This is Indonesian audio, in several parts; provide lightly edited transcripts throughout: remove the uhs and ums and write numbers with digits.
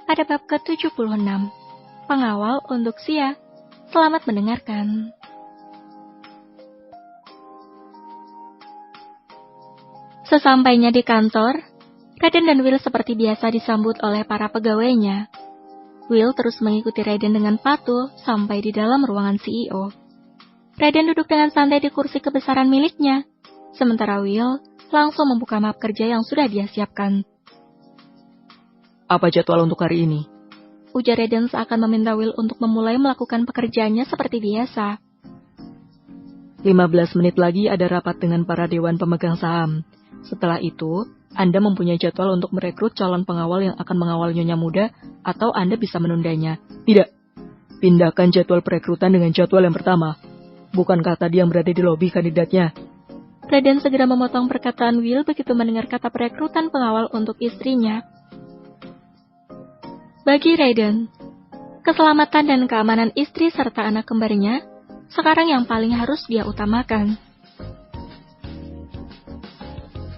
pada bab ke-76. Pengawal untuk Sia. Selamat mendengarkan. Sesampainya di kantor, Raiden dan Will seperti biasa disambut oleh para pegawainya. Will terus mengikuti Raiden dengan patuh sampai di dalam ruangan CEO. Raiden duduk dengan santai di kursi kebesaran miliknya, sementara Will langsung membuka map kerja yang sudah dia siapkan. Apa jadwal untuk hari ini? Ujar Raiden seakan meminta Will untuk memulai melakukan pekerjaannya seperti biasa. 15 menit lagi ada rapat dengan para dewan pemegang saham. Setelah itu, Anda mempunyai jadwal untuk merekrut calon pengawal yang akan mengawal nyonya muda, atau Anda bisa menundanya. Tidak. Pindahkan jadwal perekrutan dengan jadwal yang pertama. Bukankah tadi yang berada di lobi kandidatnya? Raiden segera memotong perkataan Will begitu mendengar kata perekrutan pengawal untuk istrinya. Bagi Raiden, keselamatan dan keamanan istri serta anak kembarnya sekarang yang paling harus dia utamakan.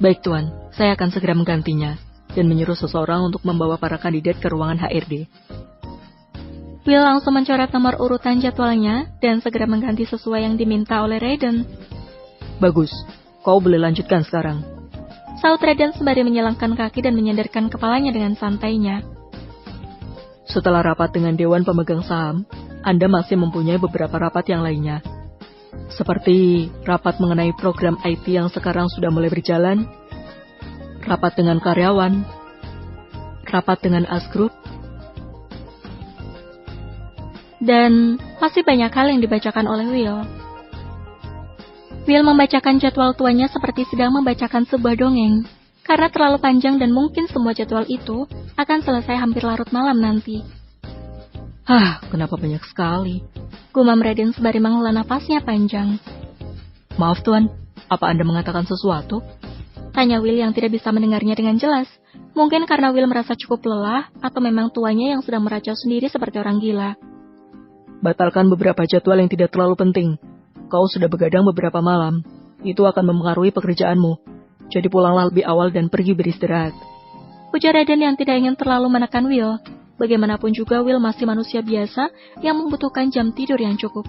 Baik Tuan, saya akan segera menggantinya dan menyuruh seseorang untuk membawa para kandidat ke ruangan HRD. Will langsung mencoret nomor urutan jadwalnya dan segera mengganti sesuai yang diminta oleh Raiden. Bagus, kau boleh lanjutkan sekarang. Saut Raiden sembari menyilangkan kaki dan menyandarkan kepalanya dengan santainya. Setelah rapat dengan Dewan Pemegang Saham, Anda masih mempunyai beberapa rapat yang lainnya. Seperti rapat mengenai program IT yang sekarang sudah mulai berjalan, rapat dengan karyawan, rapat dengan AS Group, dan masih banyak hal yang dibacakan oleh Will. Will membacakan jadwal tuanya seperti sedang membacakan sebuah dongeng, karena terlalu panjang dan mungkin semua jadwal itu akan selesai hampir larut malam nanti. Kenapa banyak sekali? Gumam Raiden sembari menghela napasnya panjang. Maaf Tuan, apa Anda mengatakan sesuatu? Tanya Will yang tidak bisa mendengarnya dengan jelas. Mungkin karena Will merasa cukup lelah, atau memang tuanya yang sedang meracau sendiri seperti orang gila. Batalkan beberapa jadwal yang tidak terlalu penting. Kau sudah begadang beberapa malam. Itu akan mempengaruhi pekerjaanmu. Jadi pulanglah lebih awal dan pergi beristirahat. Ujar Raiden yang tidak ingin terlalu menekan Will. Bagaimanapun juga Will masih manusia biasa yang membutuhkan jam tidur yang cukup.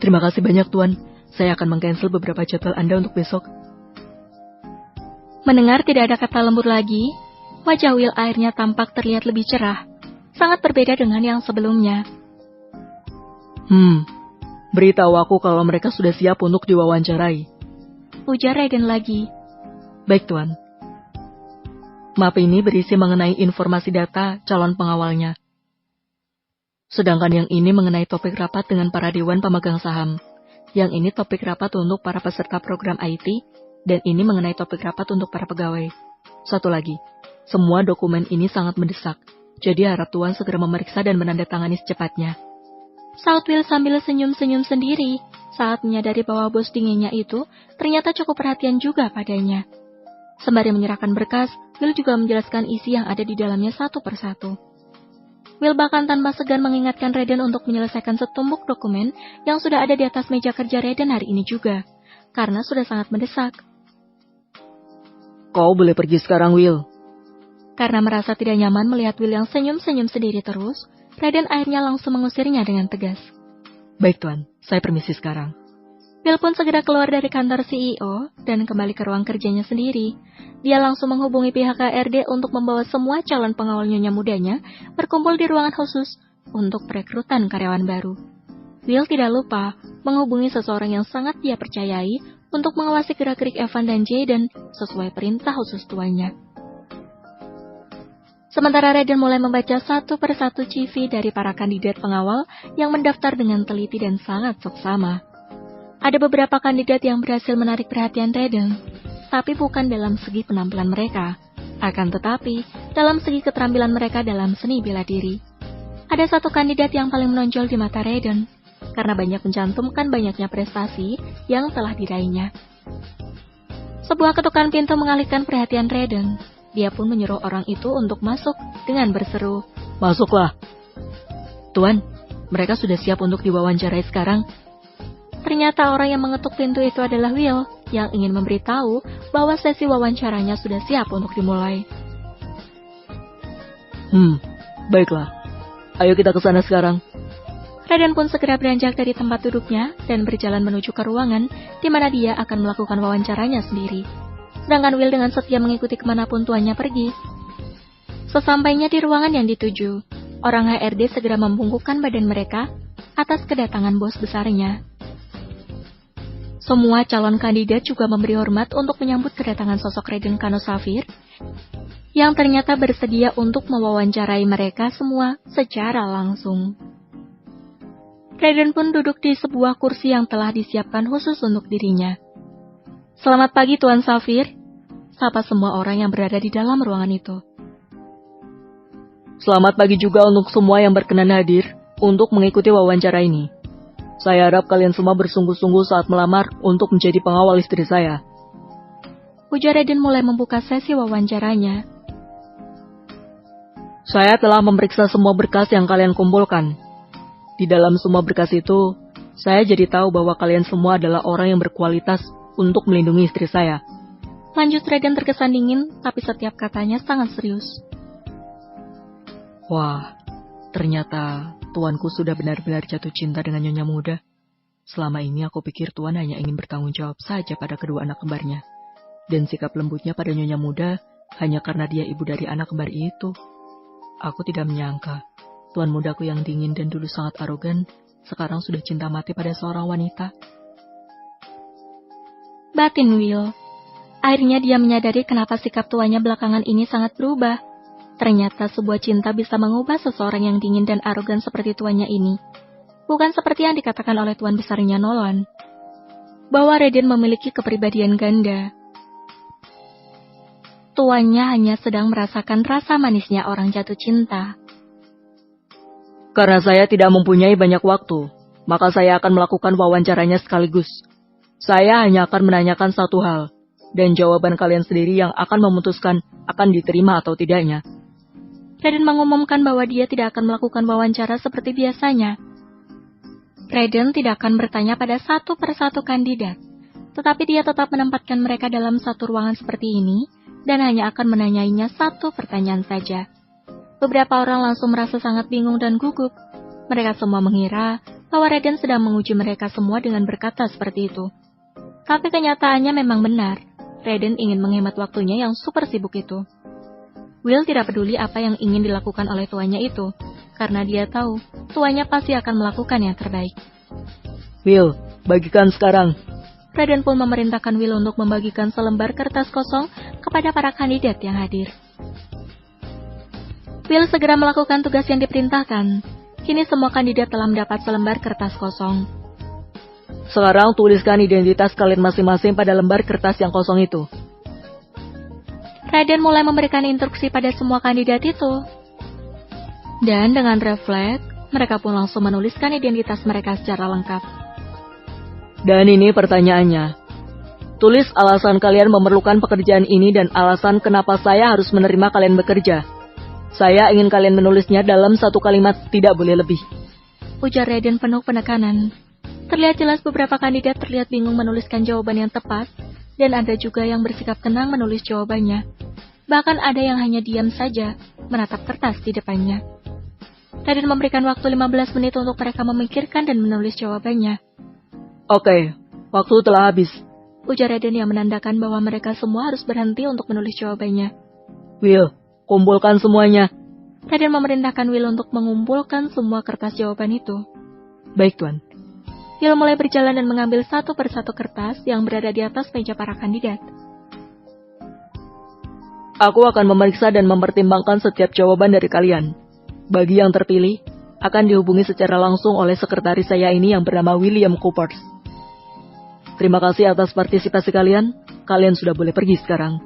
Terima kasih banyak Tuan. Saya akan mengcancel beberapa jadwal Anda untuk besok. Mendengar tidak ada kata lembur lagi, wajah Will akhirnya tampak terlihat lebih cerah. Sangat berbeda dengan yang sebelumnya. Beritahu aku kalau mereka sudah siap untuk diwawancarai. Ujar Raiden lagi. Baik Tuan. Map ini berisi mengenai informasi data calon pengawalnya. Sedangkan yang ini mengenai topik rapat dengan para dewan pemegang saham. Yang ini topik rapat untuk para peserta program IT, dan ini mengenai topik rapat untuk para pegawai. Satu lagi, semua dokumen ini sangat mendesak, jadi harap Tuan segera memeriksa dan menandatangani secepatnya. Saut Will sambil senyum-senyum sendiri saat menyadari bahwa bos dinginnya itu ternyata cukup perhatian juga padanya. Sembari menyerahkan berkas, Will juga menjelaskan isi yang ada di dalamnya satu persatu. Will bahkan tanpa segan mengingatkan Raiden untuk menyelesaikan setumpuk dokumen yang sudah ada di atas meja kerja Raiden hari ini juga, karena sudah sangat mendesak. Kau boleh pergi sekarang, Will. Karena merasa tidak nyaman melihat Will yang senyum-senyum sendiri terus, Raiden akhirnya langsung mengusirnya dengan tegas. Baik Tuan, saya permisi sekarang. Will pun segera keluar dari kantor CEO dan kembali ke ruang kerjanya sendiri. Dia langsung menghubungi pihak HRD untuk membawa semua calon pengawal nyonya mudanya berkumpul di ruangan khusus untuk perekrutan karyawan baru. Will tidak lupa menghubungi seseorang yang sangat dia percayai untuk mengawasi gerak-gerik Evan dan Jayden sesuai perintah khusus tuanya. Sementara Raiden mulai membaca satu persatu CV dari para kandidat pengawal yang mendaftar dengan teliti dan sangat seksama. Ada beberapa kandidat yang berhasil menarik perhatian Raiden, tapi bukan dalam segi penampilan mereka, akan tetapi dalam segi keterampilan mereka dalam seni bela diri. Ada satu kandidat yang paling menonjol di mata Raiden, karena banyak mencantumkan banyaknya prestasi yang telah diraihnya. Sebuah ketukan pintu mengalihkan perhatian Raiden. Dia pun menyuruh orang itu untuk masuk dengan berseru, "Masuklah." "Tuan, mereka sudah siap untuk diwawancarai sekarang." Ternyata orang yang mengetuk pintu itu adalah Will, yang ingin memberitahu bahwa sesi wawancaranya sudah siap untuk dimulai. Baiklah. Ayo kita ke sana sekarang. Raiden pun segera beranjak dari tempat duduknya dan berjalan menuju ke ruangan di mana dia akan melakukan wawancaranya sendiri. Sedangkan Will dengan setia mengikuti kemanapun tuannya pergi. Sesampainya di ruangan yang dituju, orang HRD segera membungkukkan badan mereka atas kedatangan bos besarnya. Semua calon kandidat juga memberi hormat untuk menyambut kedatangan sosok Raiden Kano Safir yang ternyata bersedia untuk mewawancarai mereka semua secara langsung. Raiden pun duduk di sebuah kursi yang telah disiapkan khusus untuk dirinya. "Selamat pagi Tuan Safir," sapa semua orang yang berada di dalam ruangan itu. Selamat pagi juga untuk semua yang berkenan hadir untuk mengikuti wawancara ini. Saya harap kalian semua bersungguh-sungguh saat melamar untuk menjadi pengawal istri saya. Ujar Raiden mulai membuka sesi wawancaranya. Saya telah memeriksa semua berkas yang kalian kumpulkan. Di dalam semua berkas itu, saya jadi tahu bahwa kalian semua adalah orang yang berkualitas untuk melindungi istri saya. Lanjut Raiden terkesan dingin, tapi setiap katanya sangat serius. Wah, ternyata tuanku sudah benar-benar jatuh cinta dengan nyonya muda. Selama ini aku pikir tuan hanya ingin bertanggung jawab saja pada kedua anak kembarnya. Dan sikap lembutnya pada nyonya muda hanya karena dia ibu dari anak kembar itu. Aku tidak menyangka, tuan mudaku yang dingin dan dulu sangat arogan, sekarang sudah cinta mati pada seorang wanita. Batin Will. Akhirnya dia menyadari kenapa sikap tuannya belakangan ini sangat berubah. Ternyata sebuah cinta bisa mengubah seseorang yang dingin dan arogan seperti tuannya ini. Bukan seperti yang dikatakan oleh tuan besarnya Nolan, bahwa Raiden memiliki kepribadian ganda. Tuannya hanya sedang merasakan rasa manisnya orang jatuh cinta. Karena saya tidak mempunyai banyak waktu, maka saya akan melakukan wawancaranya sekaligus. Saya hanya akan menanyakan satu hal, dan jawaban kalian sendiri yang akan memutuskan akan diterima atau tidaknya. Raiden mengumumkan bahwa dia tidak akan melakukan wawancara seperti biasanya. Raiden tidak akan bertanya pada satu persatu kandidat, tetapi dia tetap menempatkan mereka dalam satu ruangan seperti ini, dan hanya akan menanyainya satu pertanyaan saja. Beberapa orang langsung merasa sangat bingung dan gugup. Mereka semua mengira bahwa Raiden sedang menguji mereka semua dengan berkata seperti itu. Tapi kenyataannya memang benar. Raiden ingin menghemat waktunya yang super sibuk itu. Will tidak peduli apa yang ingin dilakukan oleh tuannya itu, karena dia tahu tuannya pasti akan melakukan yang terbaik. Will, bagikan sekarang. Raiden pun memerintahkan Will untuk membagikan selembar kertas kosong kepada para kandidat yang hadir. Will segera melakukan tugas yang diperintahkan. Kini semua kandidat telah mendapat selembar kertas kosong. Sekarang tuliskan identitas kalian masing-masing pada lembar kertas yang kosong itu. Raiden mulai memberikan instruksi pada semua kandidat itu. Dan dengan refleks, mereka pun langsung menuliskan identitas mereka secara lengkap. Dan ini pertanyaannya. Tulis alasan kalian memerlukan pekerjaan ini dan alasan kenapa saya harus menerima kalian bekerja. Saya ingin kalian menulisnya dalam satu kalimat, tidak boleh lebih. Ujar Raiden penuh penekanan. Terlihat jelas beberapa kandidat terlihat bingung menuliskan jawaban yang tepat, dan ada juga yang bersikap tenang menulis jawabannya. Bahkan ada yang hanya diam saja, menatap kertas di depannya. Raiden memberikan waktu 15 menit untuk mereka memikirkan dan menulis jawabannya. Oke, waktu telah habis. Ujar Raiden yang menandakan bahwa mereka semua harus berhenti untuk menulis jawabannya. Will, kumpulkan semuanya. Raiden memerintahkan Will untuk mengumpulkan semua kertas jawaban itu. Baik, Tuan. Will mulai berjalan dan mengambil satu persatu kertas yang berada di atas meja para kandidat. Aku akan memeriksa dan mempertimbangkan setiap jawaban dari kalian. Bagi yang terpilih, akan dihubungi secara langsung oleh sekretaris saya ini yang bernama William Coopers. Terima kasih atas partisipasi kalian. Kalian sudah boleh pergi sekarang.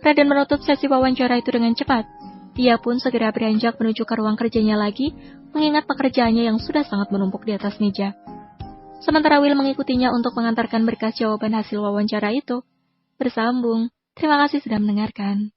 Raiden menutup sesi wawancara itu dengan cepat. Dia pun segera beranjak menuju ke ruang kerjanya lagi, mengingat pekerjaannya yang sudah sangat menumpuk di atas meja. Sementara Will mengikutinya untuk mengantarkan berkas jawaban hasil wawancara itu. Bersambung. Terima kasih sudah mendengarkan.